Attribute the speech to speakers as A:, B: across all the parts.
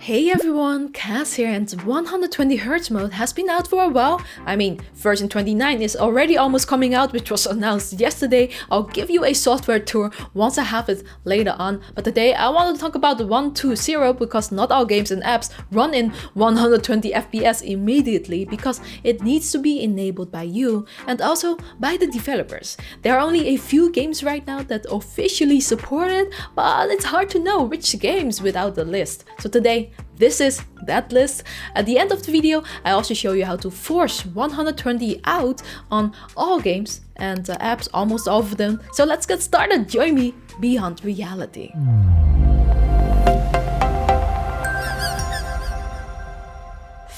A: Hey everyone, Cass here, and 120Hz mode has been out for a while. I mean, version 29 is already almost coming out, which was announced yesterday. I'll give you a software tour once I have it later on, but today I want to talk about the 120 because not all games and apps run in 120 FPS immediately because it needs to be enabled by you and also by the developers. There are only a few games right now that officially support it, but it's hard to know which games without the list. So today, this is that list. At the end of the video, I also show you how to force 120 out on all games and apps, almost all of them. So let's get started. Join me beyond reality.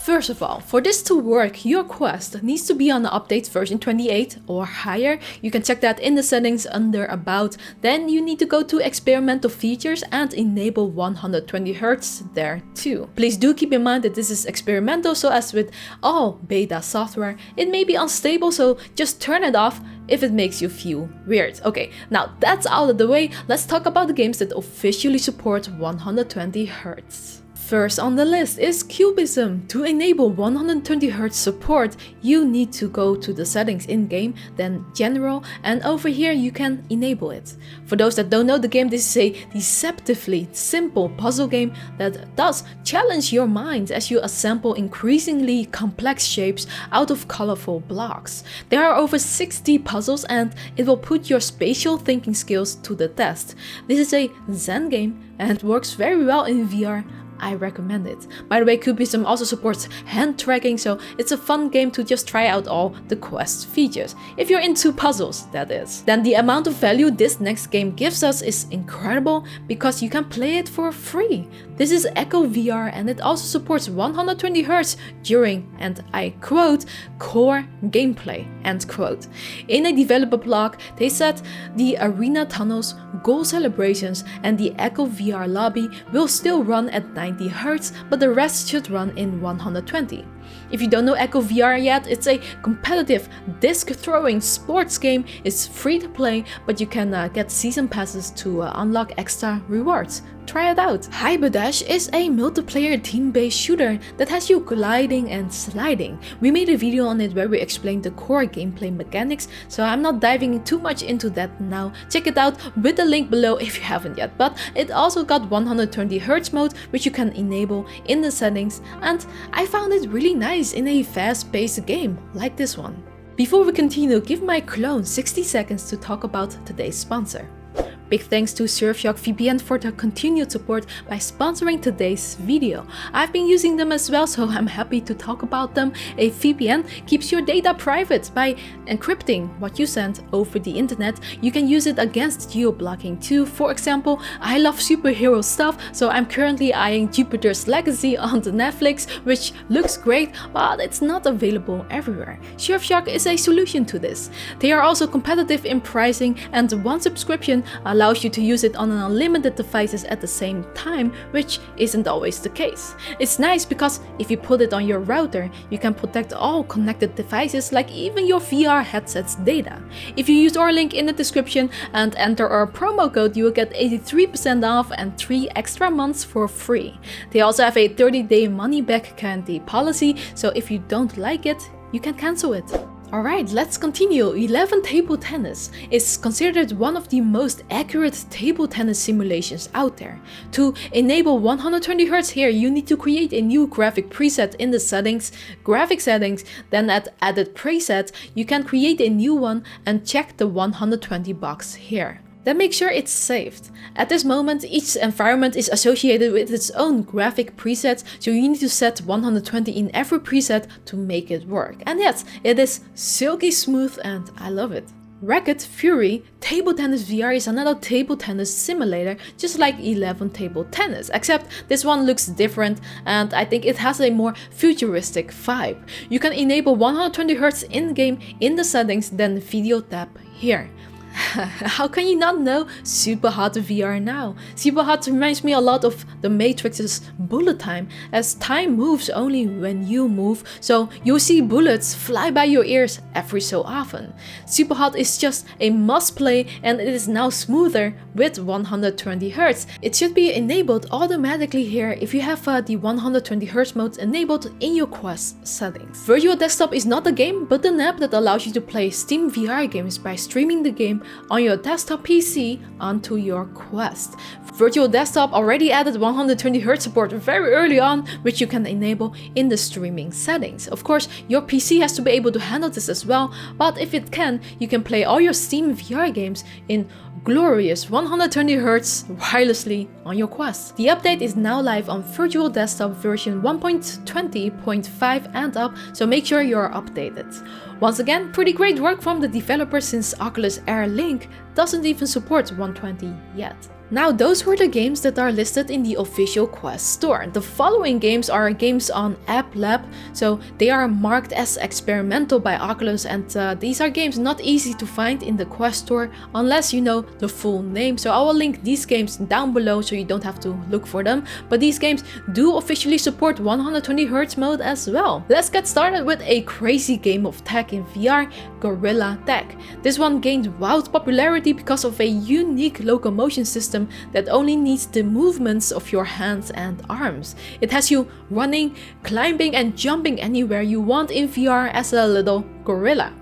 A: First of all, for this to work, your Quest needs to be on the update version 28 or higher. You can check that in the settings under About. Then you need to go to experimental features and enable 120Hz there too. Please do keep in mind that this is experimental, so as with all beta software, it may be unstable, so just turn it off if it makes you feel weird. Okay, now that's out of the way, let's talk about the games that officially support 120Hz. First on the list is Cubism. To enable 120Hz support, you need to go to the settings in-game, then General, and over here you can enable it. For those that don't know the game, this is a deceptively simple puzzle game that does challenge your mind as you assemble increasingly complex shapes out of colorful blocks. There are over 60 puzzles and it will put your spatial thinking skills to the test. This is a Zen game and works very well in VR. I recommend it. By the way, Cubism also supports hand tracking, so it's a fun game to just try out all the Quest features. If you're into puzzles, that is. Then the amount of value this next game gives us is incredible because you can play it for free. This is Echo VR and it also supports 120Hz during, and I quote, core gameplay, end quote. In a developer blog, they said the arena tunnels, goal celebrations, and the Echo VR lobby will still run at 90Hz, but the rest should run in 120. If you don't know Echo VR yet, it's a competitive disc-throwing sports game. It's free to play, but you can get season passes to unlock extra rewards. Try it out. Hyperdash is a multiplayer team-based shooter that has you gliding and sliding. We made a video on it where we explained the core gameplay mechanics, so I'm not diving too much into that now. Check it out with the link below if you haven't yet. But it also got 120Hz mode, which you can enable in the settings, and I found it really nice in a fast-paced game like this one. Before we continue, give my clone 60 seconds to talk about today's sponsor. Big thanks to Surfshark VPN for their continued support by sponsoring today's video. I've been using them as well, so I'm happy to talk about them. A VPN keeps your data private by encrypting what you send over the internet. You can use it against geo-blocking too. For example, I love superhero stuff, so I'm currently eyeing Jupiter's Legacy on the Netflix, which looks great, but it's not available everywhere. Surfshark is a solution to this. They are also competitive in pricing, and one subscription allows you to use it on an unlimited devices at the same time, which isn't always the case. It's nice because if you put it on your router, you can protect all connected devices, like even your VR headset's data. If you use our link in the description and enter our promo code, you will get 83% off and 3 extra months for free. They also have a 30-day money-back guarantee policy, so if you don't like it, you can cancel it. Alright, let's continue. 11 Table Tennis is considered one of the most accurate table tennis simulations out there. To enable 120Hz here, you need to create a new graphic preset in the settings, graphic settings, then at Edit Preset, you can create a new one and check the 120 box here. Then make sure it's saved. At this moment, each environment is associated with its own graphic presets, so you need to set 120 in every preset to make it work. And yes, it is silky smooth and I love it. Racket Fury Table Tennis VR is another table tennis simulator, just like 11 Table Tennis, except this one looks different and I think it has a more futuristic vibe. You can enable 120Hz in-game in the settings, then video tab here. How can you not know Superhot VR now? Superhot reminds me a lot of The Matrix's bullet time, as time moves only when you move, so you'll see bullets fly by your ears every so often. Superhot is just a must play, and it is now smoother with 120 Hz. It should be enabled automatically here if you have the 120 Hz mode enabled in your Quest settings. Virtual Desktop is not a game, but an app that allows you to play Steam VR games by streaming the game on your desktop PC onto your Quest. Virtual Desktop already added 120 Hz support very early on, which you can enable in the streaming settings. Of course, your PC has to be able to handle this as well, but if it can, you can play all your Steam VR games in glorious 120 Hz wirelessly on your Quest. The update is now live on Virtual Desktop version 1.20.5 and up, so make sure you're updated. Once again, pretty great work from the developer, since Oculus Air Link doesn't even support 120 yet. Now, those were the games that are listed in the official Quest store. The following games are games on App Lab, so they are marked as experimental by Oculus, and these are games not easy to find in the Quest store unless you know the full name. So I will link these games down below so you don't have to look for them, but these games do officially support 120 Hz mode as well. Let's get started with a crazy game of tag in VR, Gorilla Tag. This one gained wild popularity because of a unique locomotion system that only needs the movements of your hands and arms. It has you running, climbing and jumping anywhere you want in VR as a little gorilla.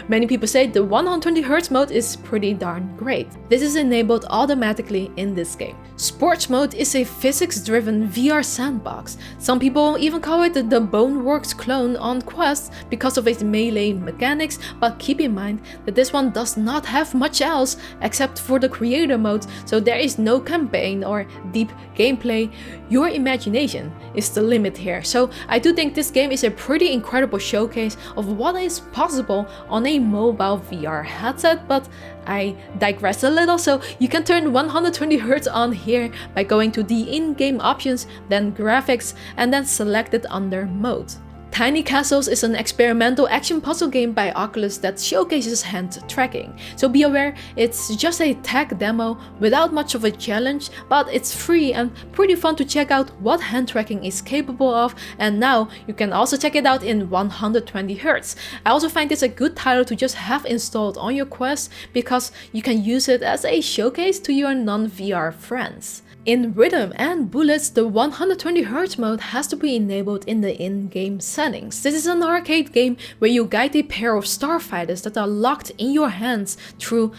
A: Many people say the 120 Hz mode is pretty darn great. This is enabled automatically in this game. Sports mode is a physics-driven VR sandbox. Some people even call it the Boneworks clone on Quest because of its melee mechanics, but keep in mind that this one does not have much else except for the creator mode, so there is no campaign or deep gameplay. Your imagination is the limit here. So I do think this game is a pretty incredible showcase of what is possible on a mobile VR headset, but I digress a little. So you can turn 120 Hz on here by going to the in-game options, then graphics, and then select it under mode. Tiny Castles is an experimental action puzzle game by Oculus that showcases hand tracking. So be aware, it's just a tech demo without much of a challenge, but it's free and pretty fun to check out what hand tracking is capable of, and now you can also check it out in 120 Hz. I also find this a good title to just have installed on your Quest because you can use it as a showcase to your non-VR friends. In Rhythm and Bullets, the 120 Hz mode has to be enabled in the in-game settings. This is an arcade game where you guide a pair of starfighters that are locked in your hands through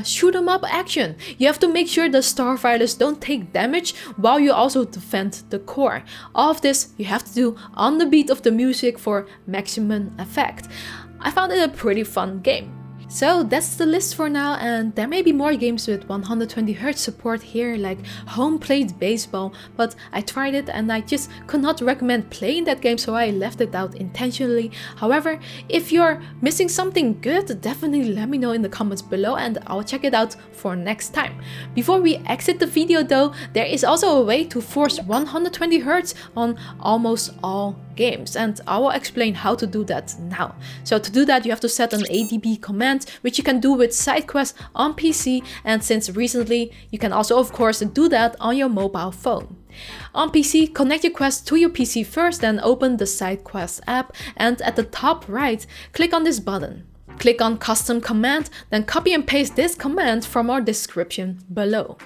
A: shoot 'em up action. You have to make sure the starfighters don't take damage while you also defend the core. All of this you have to do on the beat of the music for maximum effect. I found it a pretty fun game. So that's the list for now, and there may be more games with 120 Hz support here, like Home Plate Baseball, but I tried it and I just could not recommend playing that game, so I left it out intentionally. However, if you're missing something good, definitely let me know in the comments below and I'll check it out for next time. Before we exit the video though, there is also a way to force 120 Hz on almost all games, and I will explain how to do that now. So to do that, you have to set an ADB command, which you can do with SideQuest on PC, and since recently you can also of course do that on your mobile phone. On PC, connect your Quest to your PC first, then open the SideQuest app, and at the top right, click on this button. Click on Custom Command, then copy and paste this command from our description below.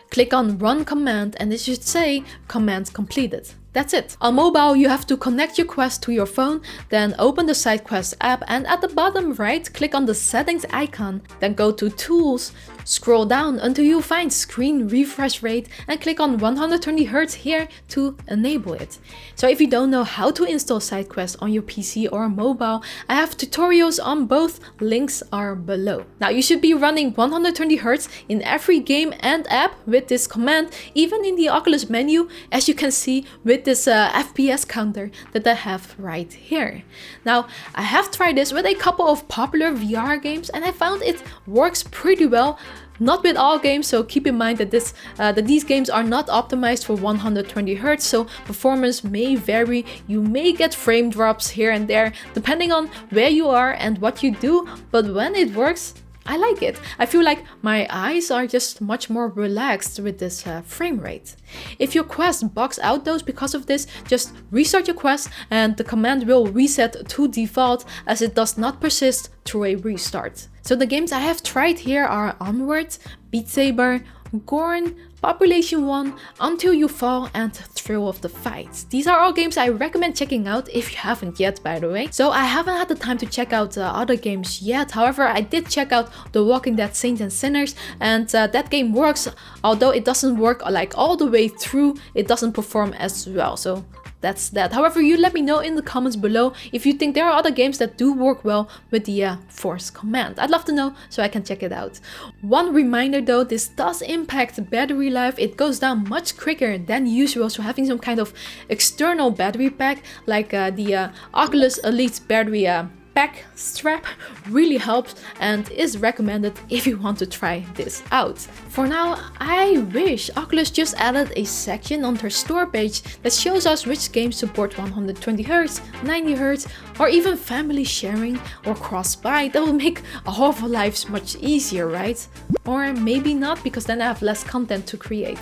A: Click on Run Command and it should say Command Completed. That's it. On mobile, you have to connect your Quest to your phone, then open the SideQuest app, and at the bottom right, click on the settings icon, then go to Tools, scroll down until you find Screen Refresh Rate, and click on 120 Hz here to enable it. So if you don't know how to install SideQuest on your PC or mobile, I have tutorials on both, links are below. Now you should be running 120 Hz in every game and app with this command, even in the Oculus menu, as you can see with this FPS counter that I have right here. Now, I have tried this with a couple of popular VR games and I found it works pretty well. Not with all games, so keep in mind that these games are not optimized for 120 Hz, so performance may vary. You may get frame drops here and there, depending on where you are and what you do, but when it works, I like it. I feel like my eyes are just much more relaxed with this frame rate. If your Quest bugs out though because of this, just restart your Quest and the command will reset to default as it does not persist through a restart. So the games I have tried here are Onward, Beat Saber, Gorn, Population 1, Until You Fall, and Thrill of the Fight. These are all games I recommend checking out if you haven't yet, by the way. So I haven't had the time to check out other games yet. However, I did check out The Walking Dead Saints and Sinners, and that game works, although it doesn't work like all the way through. It doesn't perform as well. So that's that. However, you let me know in the comments below if you think there are other games that do work well with the force command. I'd love to know so I can check it out. One reminder though, this does impact battery life. It goes down much quicker than usual, so having some kind of external battery pack like the Oculus Elite battery pack strap really helps and is recommended if you want to try this out. For now, I wish Oculus just added a section on their store page that shows us which games support 120Hz, 90Hz, or even family sharing or cross-buy. That will make all of our lives much easier, right? Or maybe not, because then I have less content to create.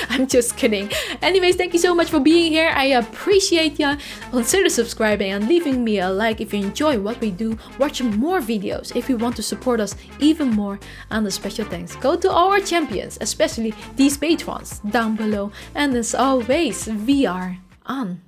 A: I'm just kidding. Anyways, thank you so much for being here. I appreciate ya. Consider subscribing and leaving me a like if you enjoy what we do. Watch more videos if you want to support us even more. And a special thanks go to all our champions, especially these patrons down below. And as always, we are on.